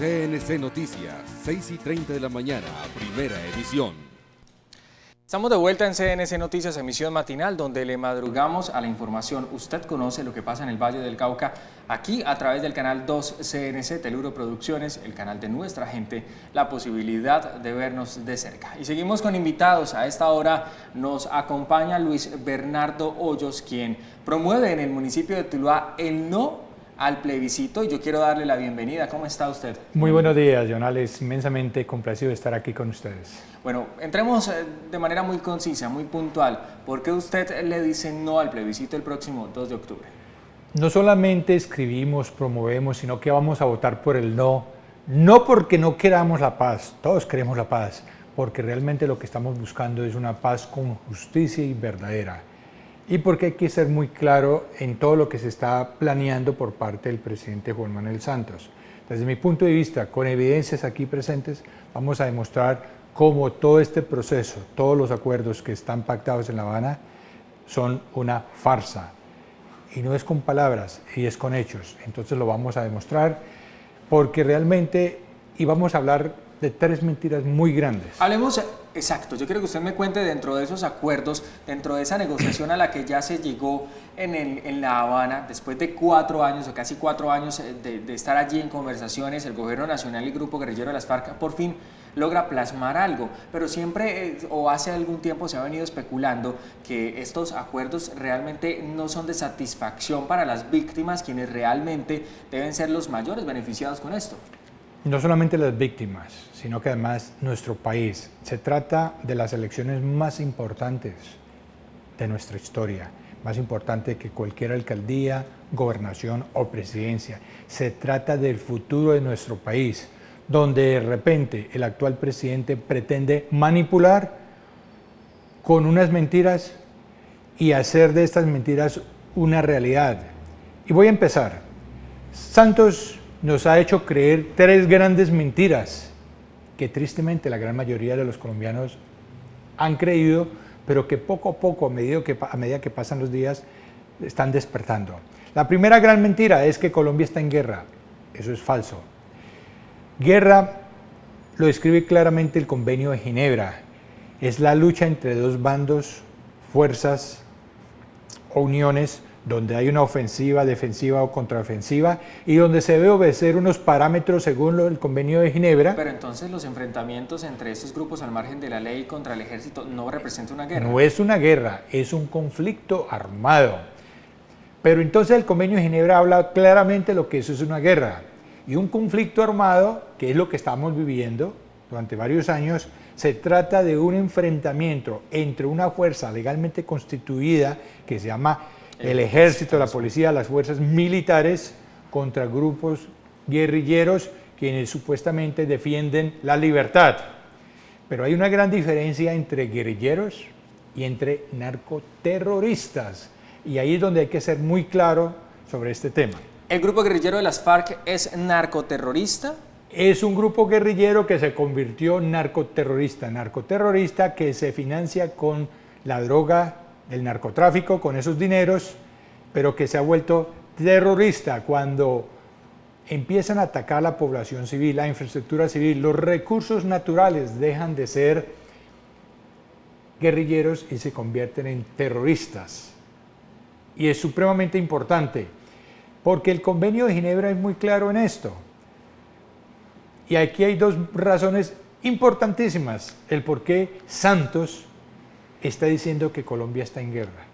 CNC Noticias, 6:30 de la mañana, primera edición. Estamos de vuelta en CNC Noticias, emisión matinal, donde le madrugamos a la información. Usted conoce lo que pasa en el Valle del Cauca, aquí a través del canal 2 CNC, Teluro Producciones, el canal de nuestra gente, la posibilidad de vernos de cerca. Y seguimos con invitados. A esta hora nos acompaña Luis Bernardo Hoyos, quien promueve en el municipio de Tuluá el no al plebiscito, y yo quiero darle la bienvenida. ¿Cómo está usted? Muy buenos días, Jonales. Inmensamente complacido de estar aquí con ustedes. Bueno, entremos de manera muy concisa, muy puntual. ¿Por qué usted le dice no al plebiscito el próximo 2 de octubre? No solamente escribimos, promovemos, sino que vamos a votar por el no. No porque no queramos la paz, todos queremos la paz, porque realmente lo que estamos buscando es una paz con justicia y verdadera. Y porque hay que ser muy claro en todo lo que se está planeando por parte del presidente Juan Manuel Santos. Desde mi punto de vista, con evidencias aquí presentes, vamos a demostrar cómo todo este proceso, todos los acuerdos que están pactados en La Habana, son una farsa. Y no es con palabras, y es con hechos. Entonces lo vamos a demostrar, porque realmente, y vamos a hablar de 3 mentiras muy grandes. Hablemos, exacto, yo quiero que usted me cuente dentro de esos acuerdos, dentro de esa negociación a la que ya se llegó en La Habana, después de 4 años o casi 4 años de estar allí en conversaciones, el gobierno nacional y el grupo guerrillero de las FARC por fin logra plasmar algo, pero siempre o hace algún tiempo se ha venido especulando que estos acuerdos realmente no son de satisfacción para las víctimas, quienes realmente deben ser los mayores beneficiados con esto. No solamente las víctimas, sino que además nuestro país. Se trata de las elecciones más importantes de nuestra historia, más importante que cualquier alcaldía, gobernación o presidencia. Se trata del futuro de nuestro país, donde de repente el actual presidente pretende manipular con unas mentiras y hacer de estas mentiras una realidad. Y voy a empezar. Santos nos ha hecho creer 3 grandes mentiras que tristemente la gran mayoría de los colombianos han creído, pero que poco a poco, a medida que pasan los días, están despertando. La primera gran mentira es que Colombia está en guerra. Eso es falso. Guerra lo describe claramente el Convenio de Ginebra. Es la lucha entre 2 bandos, fuerzas o uniones, donde hay una ofensiva, defensiva o contraofensiva, y donde se debe obedecer unos parámetros según el Convenio de Ginebra. Pero entonces los enfrentamientos entre estos grupos al margen de la ley contra el ejército no representan una guerra. No es una guerra, es un conflicto armado. Pero entonces el Convenio de Ginebra habla claramente de lo que eso es una guerra. Y un conflicto armado, que es lo que estamos viviendo durante varios años, se trata de un enfrentamiento entre una fuerza legalmente constituida que se llama el ejército, la policía, las fuerzas militares, contra grupos guerrilleros quienes supuestamente defienden la libertad. Pero hay una gran diferencia entre guerrilleros y entre narcoterroristas. Y ahí es donde hay que ser muy claro sobre este tema. ¿El grupo guerrillero de las FARC es narcoterrorista? Es un grupo guerrillero que se convirtió en narcoterrorista que se financia con la droga, el narcotráfico, con esos dineros, pero que se ha vuelto terrorista cuando empiezan a atacar la población civil, la infraestructura civil, los recursos naturales dejan de ser guerrilleros y se convierten en terroristas. Y es supremamente importante, porque el Convenio de Ginebra es muy claro en esto. Y aquí hay 2 razones importantísimas, el por qué Santos está diciendo que Colombia está en guerra.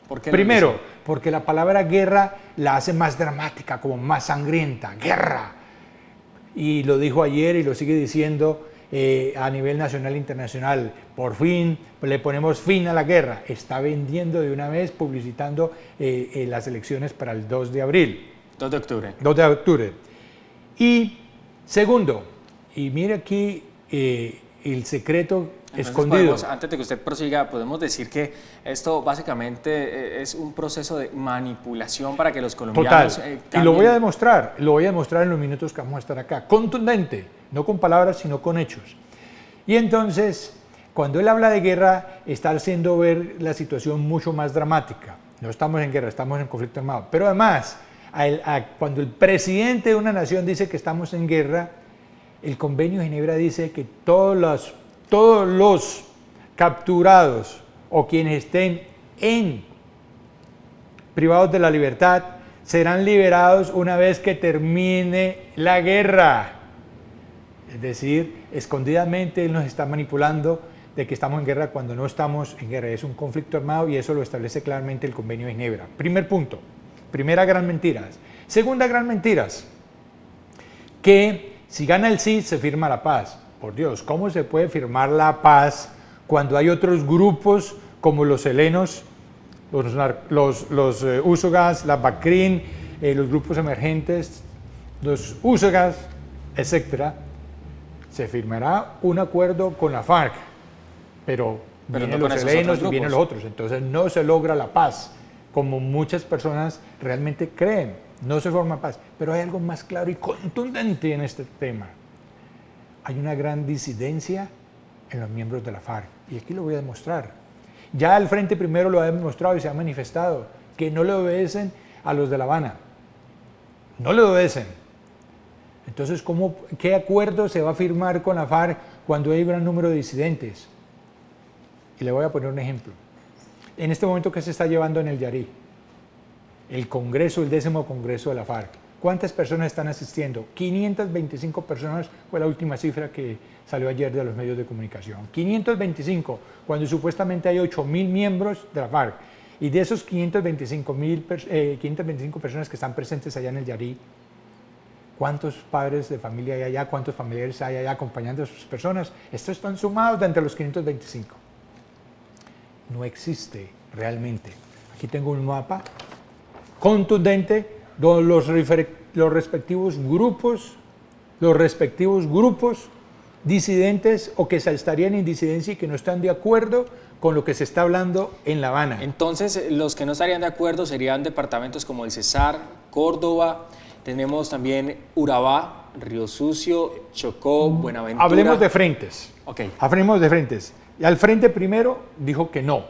¿Por qué? Primero, porque la palabra guerra la hace más dramática, como más sangrienta, guerra. Y lo dijo ayer y lo sigue diciendo a nivel nacional e internacional. Por fin le ponemos fin a la guerra. Está vendiendo de una vez, publicitando las elecciones para el 2 de abril. 2 de octubre. 2 de octubre. Y segundo, y mire aquí el secreto escondido. Antes de que usted prosiga, podemos decir que esto básicamente es un proceso de manipulación para que los colombianos cambien. Y lo voy a demostrar en los minutos que vamos a estar acá. Contundente, no con palabras, sino con hechos. Y entonces, cuando él habla de guerra, está haciendo ver la situación mucho más dramática. No estamos en guerra, estamos en conflicto armado. Pero además, cuando el presidente de una nación dice que estamos en guerra, El Convenio de Ginebra dice que todos los capturados o quienes estén privados de la libertad serán liberados una vez que termine la guerra. Es decir, escondidamente él nos está manipulando de que estamos en guerra cuando no estamos en guerra. Es un conflicto armado y eso lo establece claramente el Convenio de Ginebra. Primer punto. Primera gran mentira. Segunda gran mentira. Que si gana el sí, se firma la paz. Por Dios, ¿cómo se puede firmar la paz cuando hay otros grupos como los helenos, los úsugas, la Bakrin, los grupos emergentes, los úsugas, etcétera? Se firmará un acuerdo con la FARC, pero vienen los helenos y vienen los otros. Entonces no se logra la paz, como muchas personas realmente creen. No se forma paz. Pero hay algo más claro y contundente en este tema. Hay una gran disidencia en los miembros de la FARC. Y aquí lo voy a demostrar. Ya el Frente Primero lo ha demostrado y se ha manifestado que no le obedecen a los de La Habana. No le obedecen. Entonces, ¿qué acuerdo se va a firmar con la FARC cuando hay un gran número de disidentes? Y le voy a poner un ejemplo. En este momento, ¿qué se está llevando en el Yarí? El Congreso, el 10º Congreso de la FARC. ¿Cuántas personas están asistiendo? 525 personas fue la última cifra que salió ayer de los medios de comunicación. 525, cuando supuestamente hay 8.000 miembros de la FARC. Y de esos 525 personas que están presentes allá en el Yarí, ¿cuántos padres de familia hay allá? ¿Cuántos familiares hay allá acompañando a sus personas? Estos están sumados de entre los 525. No existe realmente. Aquí tengo un mapa contundente donde los respectivos grupos disidentes o que estarían en disidencia y que no están de acuerdo con lo que se está hablando en La Habana. Entonces, los que no estarían de acuerdo serían departamentos como el Cesar, Córdoba, tenemos también Urabá, Río Sucio, Chocó, Buenaventura. Hablemos de frentes. Okay. Hablemos de frentes. Y al frente primero dijo que no.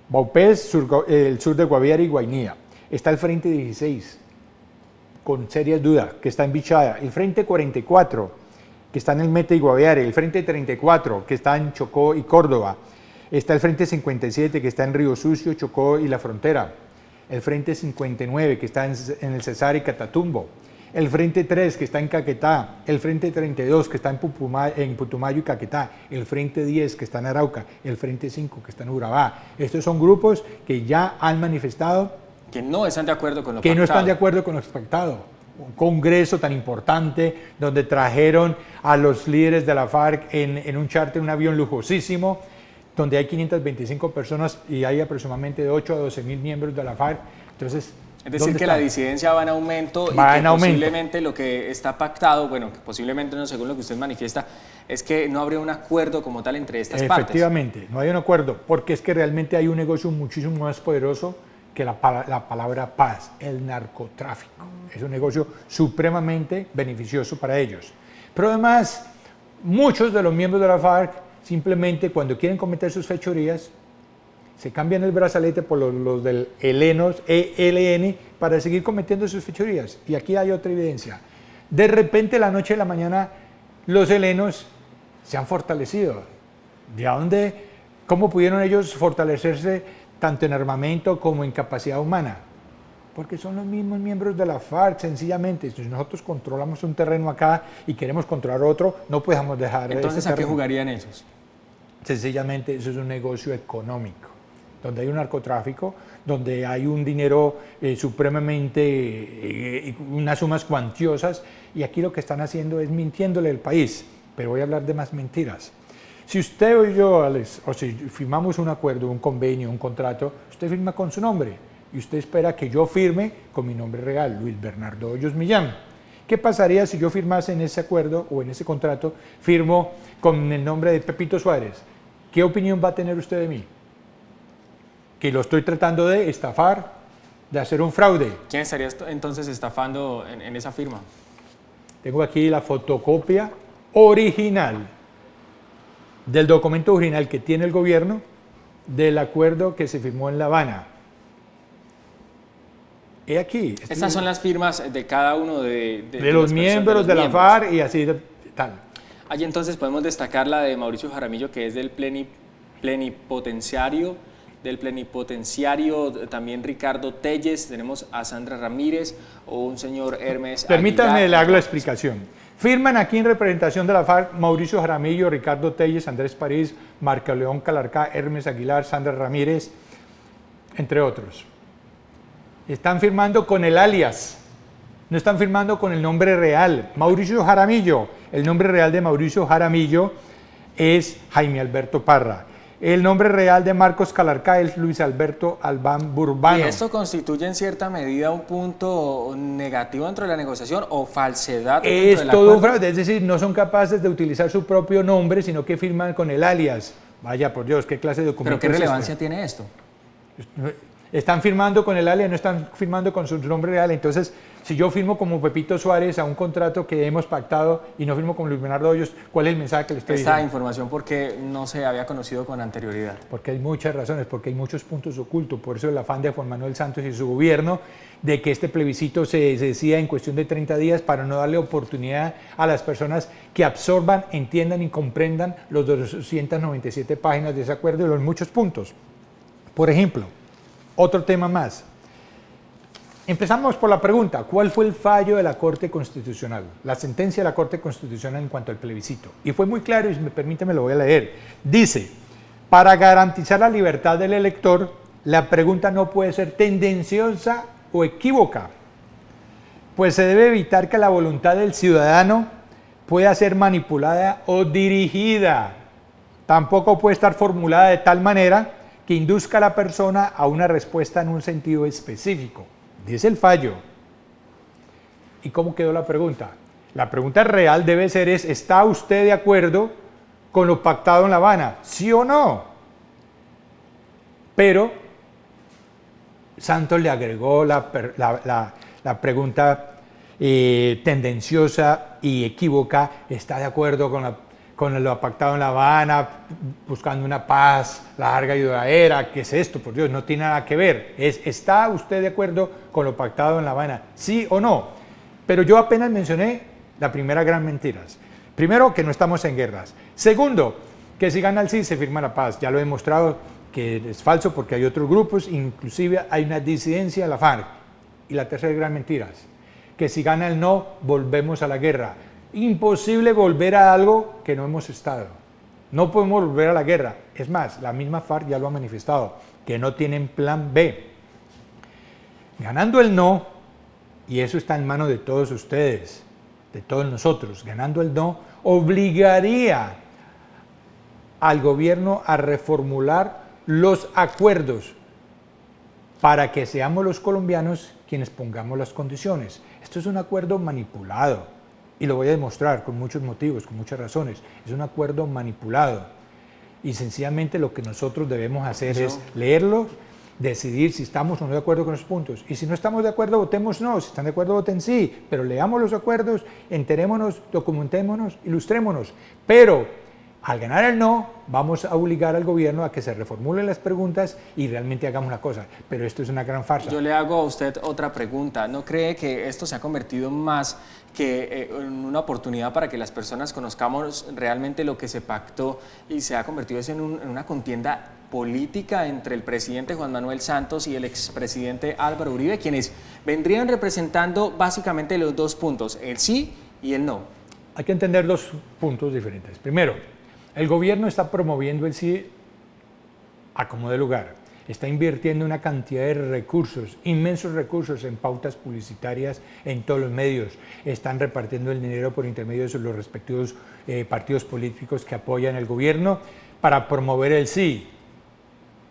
Vaupés, el sur de Guaviare y Guainía. Está el frente 16, con serias dudas, que está en Bichada. El frente 44, que está en el Meta y Guaviare. El frente 34, que está en Chocó y Córdoba. Está el frente 57, que está en Río Sucio, Chocó y La Frontera. El frente 59, que está en el Cesar y Catatumbo. El frente 3, que está en Caquetá. El frente 32, que está en Putumayo y Caquetá. El frente 10, que está en Arauca. El frente 5, que está en Urabá. Estos son grupos que ya han manifestado que no están de acuerdo con lo pactado. No están de acuerdo con lo pactado. Un congreso tan importante donde trajeron a los líderes de la FARC en un charter, un avión lujosísimo, donde hay 525 personas y hay aproximadamente de 8 a 12.000 miembros de la FARC. Entonces, es decir, que la disidencia va en aumento y que posiblemente lo que está pactado, bueno, que posiblemente no según lo que usted manifiesta, es que no habría un acuerdo como tal entre estas partes. Efectivamente, no hay un acuerdo, porque es que realmente hay un negocio muchísimo más poderoso que la palabra paz, el narcotráfico. Es un negocio supremamente beneficioso para ellos. Pero además, muchos de los miembros de la FARC simplemente cuando quieren cometer sus fechorías, se cambian el brazalete por los del ELN para seguir cometiendo sus fechorías. Y aquí hay otra evidencia. De repente, la noche y la mañana, los helenos se han fortalecido. ¿De dónde? ¿Cómo pudieron ellos fortalecerse tanto en armamento como en capacidad humana? Porque son los mismos miembros de la FARC, sencillamente. Si nosotros controlamos un terreno acá y queremos controlar otro, no podemos dejar. Entonces, ¿a qué jugarían esos? Sencillamente, eso es un negocio económico, donde hay un narcotráfico, donde hay un dinero supremamente, unas sumas cuantiosas, y aquí lo que están haciendo es mintiéndole al país. Pero voy a hablar de más mentiras. Si usted o yo, Alex, o si firmamos un acuerdo, un convenio, un contrato, usted firma con su nombre y usted espera que yo firme con mi nombre real, Luis Bernardo Hoyos Millán. ¿Qué pasaría si yo firmase en ese acuerdo o en ese contrato, firmo con el nombre de Pepito Suárez? ¿Qué opinión va a tener usted de mí? Que lo estoy tratando de estafar, de hacer un fraude. ¿Quién estaría entonces estafando en esa firma? Tengo aquí la fotocopia original del documento original que tiene el gobierno del acuerdo que se firmó en La Habana. Aquí. Estas son las firmas de cada uno de los miembros de la FARC y así tal. Allí entonces podemos destacar la de Mauricio Jaramillo, que es del plenipotenciario, también Ricardo Telles, tenemos a Sandra Ramírez o un señor Hermes Permítanme, Aguilar. le hago la explicación. Firman aquí en representación de la FARC Mauricio Jaramillo, Ricardo Telles, Andrés París, Marco León Calarcá, Hermes Aguilar, Sandra Ramírez, entre otros. Están firmando con el alias, no están firmando con el nombre real. Mauricio Jaramillo, el nombre real de Mauricio Jaramillo es Jaime Alberto Parra. El nombre real de Marcos Calarcá es Luis Alberto Albán Burbano. ¿Y esto constituye en cierta medida un punto negativo dentro de la negociación o falsedad dentro del Es todo un acuerdo? fraude, es decir, no son capaces de utilizar su propio nombre, sino que firman con el alias. Vaya, por Dios, ¿qué clase de documento ¿Pero qué es relevancia este? tiene esto? Están firmando con el alias, no están firmando con su nombre real. Entonces, si yo firmo como Pepito Suárez a un contrato que hemos pactado y no firmo como Luis Bernardo Hoyos, ¿cuál es el mensaje que le estoy Esta diciendo? información porque no se había conocido con anterioridad. Porque hay muchas razones, porque hay muchos puntos ocultos. Por eso el afán de Juan Manuel Santos y su gobierno de que este plebiscito se decida en cuestión de 30 días para no darle oportunidad a las personas que absorban, entiendan y comprendan los 297 páginas de ese acuerdo y los muchos puntos. Por ejemplo, otro tema más. Empezamos por la pregunta, ¿cuál fue el fallo de la Corte Constitucional? La sentencia de la Corte Constitucional en cuanto al plebiscito. Y fue muy claro, y si me permite me lo voy a leer. Dice, para garantizar la libertad del elector, la pregunta no puede ser tendenciosa o equívoca, pues se debe evitar que la voluntad del ciudadano pueda ser manipulada o dirigida. Tampoco puede estar formulada de tal manera que induzca a la persona a una respuesta en un sentido específico. Dice el fallo. ¿Y cómo quedó la pregunta? La pregunta real debe ser ¿está usted de acuerdo con lo pactado en La Habana? ¿Sí o no? Pero Santos le agregó la pregunta tendenciosa y equívoca. ¿Está de acuerdo con lo pactado en La Habana, buscando una paz larga y duradera? ¿Qué es esto? Por Dios, no tiene nada que ver. ¿Está usted de acuerdo con lo pactado en La Habana? ¿Sí o no? Pero yo apenas mencioné la primera gran mentira. Primero, que no estamos en guerras. Segundo, que si gana el sí se firma la paz. Ya lo he demostrado que es falso porque hay otros grupos, inclusive hay una disidencia de la FARC. Y la tercera gran mentira, que si gana el no, volvemos a la guerra. Imposible volver a algo que no hemos estado. No podemos volver a la guerra. Es más, la misma FARC ya lo ha manifestado, que no tienen plan B. Ganando el no, y eso está en manos de todos ustedes, de todos nosotros, ganando el no, obligaría al gobierno a reformular los acuerdos para que seamos los colombianos quienes pongamos las condiciones. Esto es un acuerdo manipulado. Y lo voy a demostrar con muchos motivos, con muchas razones. Es un acuerdo manipulado. Y sencillamente lo que nosotros debemos hacer es leerlo, decidir si estamos o no de acuerdo con los puntos. Y si no estamos de acuerdo, votemos no. Si están de acuerdo, voten sí. Pero leamos los acuerdos, enterémonos, documentémonos, ilustrémonos. Pero al ganar el no, vamos a obligar al gobierno a que se reformulen las preguntas y realmente hagamos una cosa. Pero esto es una gran farsa. Yo le hago a usted otra pregunta. ¿No cree que esto se ha convertido más que en una oportunidad para que las personas conozcamos realmente lo que se pactó y se ha convertido en una contienda política entre el presidente Juan Manuel Santos y el expresidente Álvaro Uribe, quienes vendrían representando básicamente los dos puntos, el sí y el no? Hay que entender dos puntos diferentes. Primero, el gobierno está promoviendo el sí a como de lugar. Está invirtiendo una cantidad de recursos, inmensos recursos en pautas publicitarias en todos los medios. Están repartiendo el dinero por intermedio de los respectivos partidos políticos que apoyan el gobierno para promover el sí.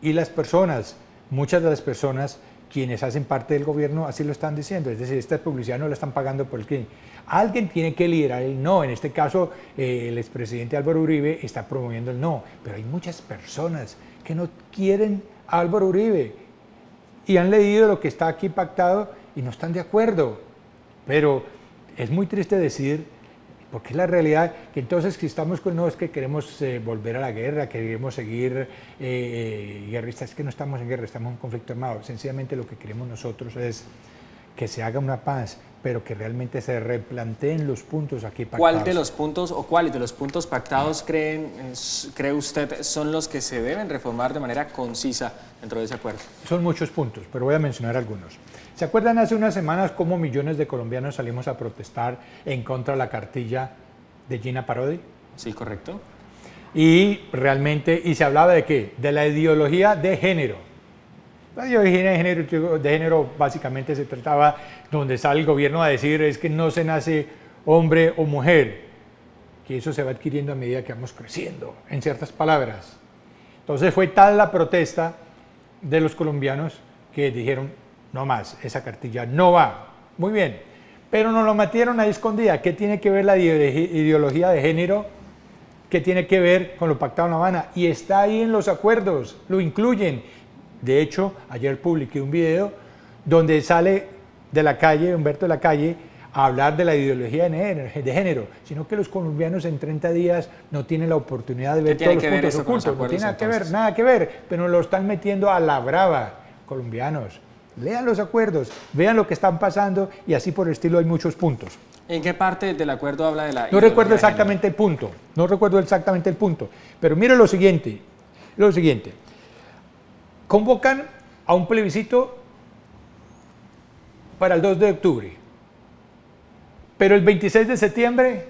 Y las personas, muchas de las personas quienes hacen parte del gobierno así lo están diciendo. Es decir, esta publicidad no la están pagando por el crimen. Alguien tiene que liderar el no. En este caso, el expresidente Álvaro Uribe está promoviendo el no. Pero hay muchas personas que no quieren a Álvaro Uribe y han leído lo que está aquí pactado y no están de acuerdo. Pero es muy triste decir, porque es la realidad, que entonces si estamos con no es que queremos volver a la guerra, que queremos seguir guerristas. Es que no estamos en guerra, estamos en un conflicto armado. Sencillamente lo que queremos nosotros es que se haga una paz, pero que realmente se replanteen los puntos aquí pactados. ¿Cuál de los puntos o cuáles de los puntos pactados cree usted son los que se deben reformar de manera concisa dentro de ese acuerdo? Son muchos puntos, pero voy a mencionar algunos. ¿Se acuerdan hace unas semanas cómo millones de colombianos salimos a protestar en contra de la cartilla de Gina Parodi? Sí, correcto. Y realmente, ¿y se hablaba de qué? De la ideología de género. La ideología de género básicamente se trataba, donde sale el gobierno a decir, es que no se nace hombre o mujer, que eso se va adquiriendo a medida que vamos creciendo, en ciertas palabras. Entonces fue tal la protesta de los colombianos que dijeron, no más, esa cartilla no va. Muy bien, pero nos lo metieron ahí escondida. ¿Qué tiene que ver la ideología de género? ¿Qué tiene que ver con lo pactado en La Habana? Y está ahí en los acuerdos, lo incluyen. De hecho, ayer publiqué un video donde sale de la calle, Humberto de la Calle, a hablar de la ideología de género, sino que los colombianos en 30 días no tienen la oportunidad de ver todos los puntos ocultos. No tiene nada que ver, pero lo están metiendo a la brava, colombianos. Lean los acuerdos, vean lo que están pasando y así por el estilo hay muchos puntos. ¿En qué parte del acuerdo habla de la No recuerdo exactamente el punto, pero mire lo siguiente, convocan a un plebiscito para el 2 de octubre, pero el 26 de septiembre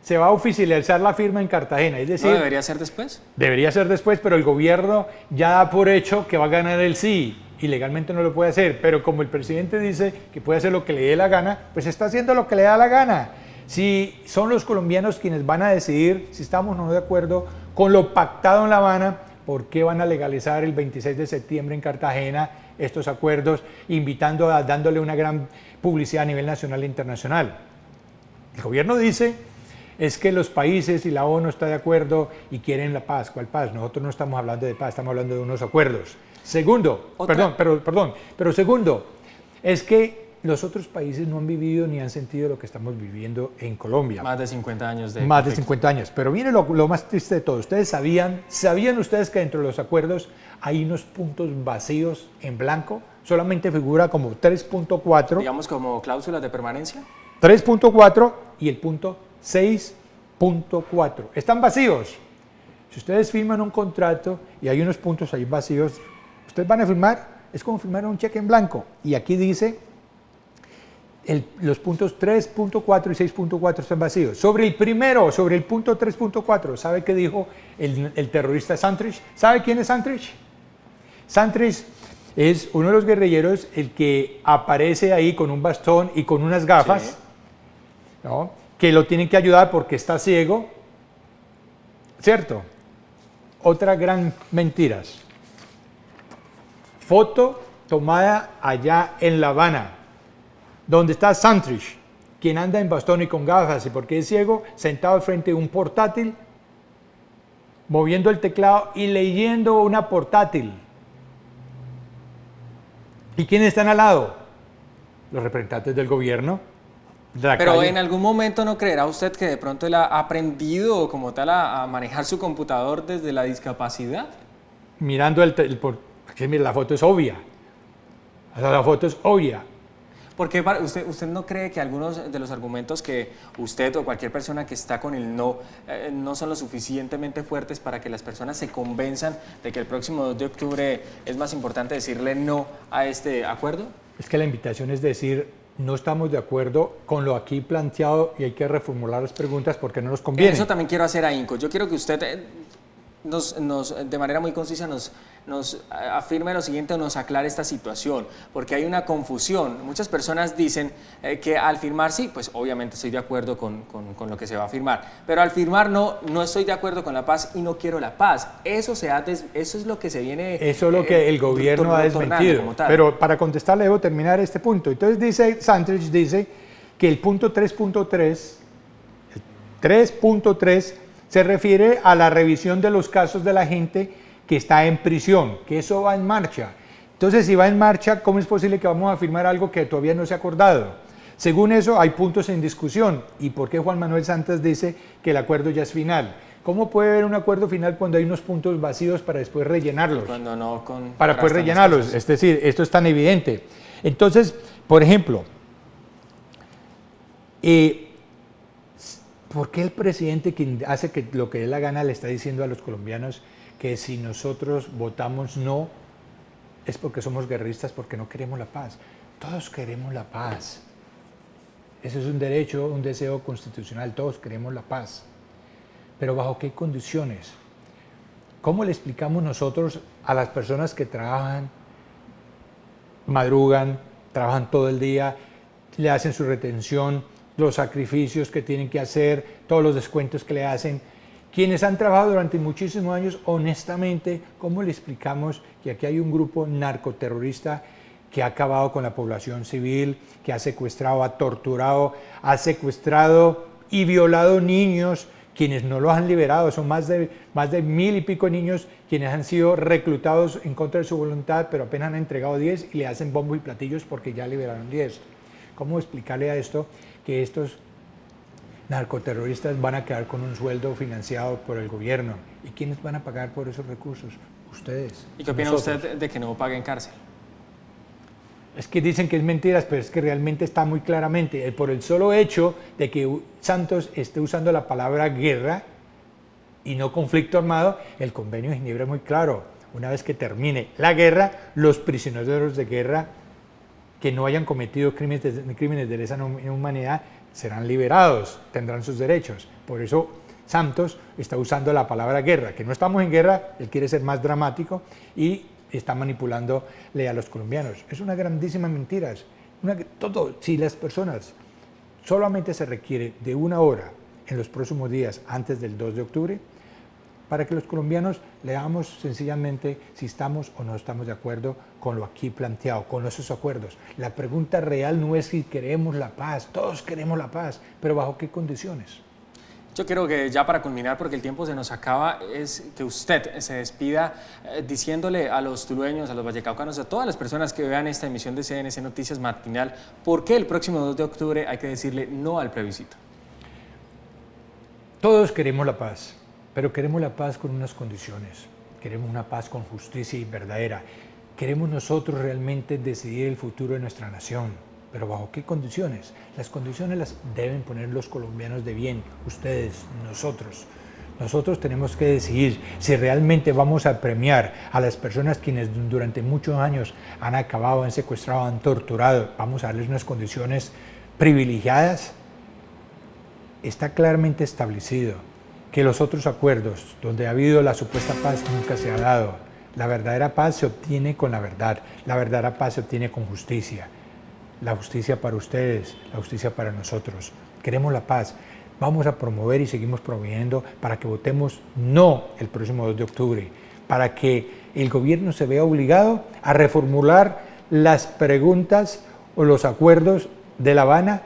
se va a oficializar la firma en Cartagena, es decir... ¿No debería ser después? Debería ser después, pero el gobierno ya da por hecho que va a ganar el sí, y legalmente no lo puede hacer, pero como el presidente dice que puede hacer lo que le dé la gana, pues está haciendo lo que le da la gana. Si son los colombianos quienes van a decidir si estamos o no de acuerdo con lo pactado en La Habana, ¿por qué van a legalizar el 26 de septiembre en Cartagena estos acuerdos, dándole una gran publicidad a nivel nacional e internacional? El gobierno dice es que los países y la ONU están de acuerdo y quieren la paz. ¿Cuál paz? Nosotros no estamos hablando de paz, estamos hablando de unos acuerdos. Segundo, pero segundo, es que los otros países no han vivido ni han sentido lo que estamos viviendo en Colombia. Más de 50 años de... Más de 50 años. Pero miren lo más triste de todo. ¿Ustedes sabían ustedes que dentro de los acuerdos hay unos puntos vacíos en blanco? Solamente figura como 3.4. Digamos como cláusulas de permanencia. 3.4 y el punto 6.4. Están vacíos. Si ustedes firman un contrato y hay unos puntos ahí vacíos, ustedes van a firmar, es como firmar un cheque en blanco. Y aquí dice, los puntos 3.4 y 6.4 están vacíos. Sobre el primero, sobre el punto 3.4, ¿sabe qué dijo el terrorista Santrich? ¿Sabe quién es Santrich? Santrich es uno de los guerrilleros, el que aparece ahí con un bastón y con unas gafas, sí, ¿no? Que lo tienen que ayudar porque está ciego, ¿cierto? Otra gran mentira. Foto tomada allá en La Habana, donde está Santrich, quien anda en bastón y con gafas, y porque es ciego, sentado frente a un portátil, moviendo el teclado y leyendo una portátil. ¿Y quiénes están al lado? Los representantes del gobierno. Pero calle. En algún momento ¿no creerá usted que de pronto él ha aprendido como tal a manejar su computador desde la discapacidad? Mirando la foto es obvia. La foto es obvia. Porque usted no cree que algunos de los argumentos que usted o cualquier persona que está con el no son lo suficientemente fuertes para que las personas se convenzan de que el próximo 2 de octubre es más importante decirle no a este acuerdo? Es que la invitación es decir, no estamos de acuerdo con lo aquí planteado y hay que reformular las preguntas porque no nos conviene. Eso también quiero hacer ahínco. Yo quiero que usted de manera muy concisa nos afirme lo siguiente o nos aclare esta situación, porque hay una confusión. Muchas personas dicen que al firmar sí, pues obviamente estoy de acuerdo con lo que se va a firmar, pero al firmar no estoy de acuerdo con la paz y no quiero la paz. Eso es lo que se viene... Eso es lo que el gobierno ha desmentido. Pero para contestarle debo terminar este punto. Entonces dice, Santrich dice que el punto 3.3 se refiere a la revisión de los casos de la gente que está en prisión, que eso va en marcha. Entonces, si va en marcha, ¿cómo es posible que vamos a firmar algo que todavía no se ha acordado? Según eso, hay puntos en discusión. ¿Y por qué Juan Manuel Santos dice que el acuerdo ya es final? ¿Cómo puede haber un acuerdo final cuando hay unos puntos vacíos para después rellenarlos? Cuando no para después rellenarlos. Es decir, esto es tan evidente. Entonces, Por ejemplo, ¿por qué el presidente, quien hace que lo que dé la gana, le está diciendo a los colombianos que si nosotros votamos no, es porque somos guerristas, porque no queremos la paz? Todos queremos la paz. Ese es un derecho, un deseo constitucional, todos queremos la paz. Pero ¿bajo qué condiciones? ¿Cómo le explicamos nosotros a las personas que trabajan, madrugan, trabajan todo el día, le hacen su retención, los sacrificios que tienen que hacer, todos los descuentos que le hacen? Quienes han trabajado durante muchísimos años, honestamente, ¿cómo le explicamos que aquí hay un grupo narcoterrorista que ha acabado con la población civil, que ha secuestrado, ha torturado, ha secuestrado y violado niños, quienes no los han liberado? Son más de 1000 y pico niños quienes han sido reclutados en contra de su voluntad, pero apenas han entregado 10 y le hacen bombos y platillos porque ya liberaron 10. ¿Cómo explicarle a esto que estos narcoterroristas van a quedar con un sueldo financiado por el gobierno? ¿Y quiénes van a pagar por esos recursos? Ustedes. ¿Y qué opina usted de que no paguen cárcel? Es que dicen que es mentiras, pero es que realmente está muy claramente. Por el solo hecho de que Santos esté usando la palabra guerra y no conflicto armado, el convenio de Ginebra es muy claro. Una vez que termine la guerra, los prisioneros de guerra que no hayan cometido crímenes de lesa inhumanidad serán liberados, tendrán sus derechos. Por eso Santos está usando la palabra guerra, que no estamos en guerra, él quiere ser más dramático y está manipulándole a los colombianos. Es una grandísima mentira. Si las personas, solamente se requiere de 1 hora en los próximos días antes del 2 de octubre para que los colombianos leamos sencillamente si estamos o no estamos de acuerdo con lo aquí planteado, con esos acuerdos. La pregunta real no es si queremos la paz, todos queremos la paz, pero ¿bajo qué condiciones? Yo quiero que ya para culminar, porque el tiempo se nos acaba, es que usted se despida diciéndole a los tulueños, a los vallecaucanos, a todas las personas que vean esta emisión de CNC Noticias Matinal, ¿por qué el próximo 2 de octubre hay que decirle no al plebiscito? Todos queremos la paz, pero queremos la paz con unas condiciones. Queremos una paz con justicia y verdadera. Queremos nosotros realmente decidir el futuro de nuestra nación. ¿Pero bajo qué condiciones? Las condiciones las deben poner los colombianos de bien, ustedes, nosotros. Nosotros tenemos que decidir si realmente vamos a premiar a las personas quienes durante muchos años han acabado, han secuestrado, han torturado. Vamos a darles unas condiciones privilegiadas. Está claramente establecido que los otros acuerdos donde ha habido la supuesta paz nunca se ha dado. La verdadera paz se obtiene con la verdadera paz se obtiene con justicia. La justicia para ustedes, la justicia para nosotros. Queremos la paz. Vamos a promover y seguimos promoviendo para que votemos no el próximo 2 de octubre, para que el gobierno se vea obligado a reformular las preguntas o los acuerdos de La Habana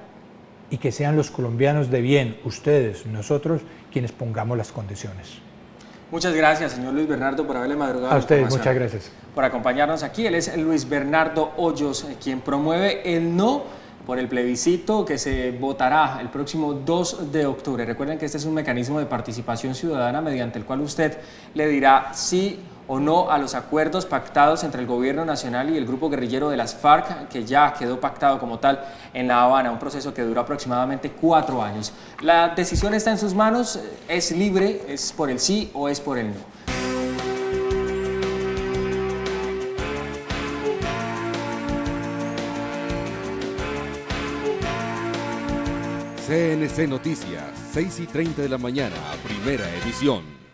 y que sean los colombianos de bien, ustedes, nosotros, quienes pongamos las condiciones. Muchas gracias, señor Luis Bernardo, por haberle madrugado. A ustedes, muchas gracias. Por acompañarnos aquí. Él es Luis Bernardo Hoyos, quien promueve el no por el plebiscito que se votará el próximo 2 de octubre. Recuerden que este es un mecanismo de participación ciudadana mediante el cual usted le dirá sí o no a los acuerdos pactados entre el gobierno nacional y el grupo guerrillero de las FARC, que ya quedó pactado como tal en La Habana, un proceso que duró aproximadamente 4 años. La decisión está en sus manos, es libre, es por el sí o es por el no. CNC Noticias, 6:30 de la mañana, primera edición.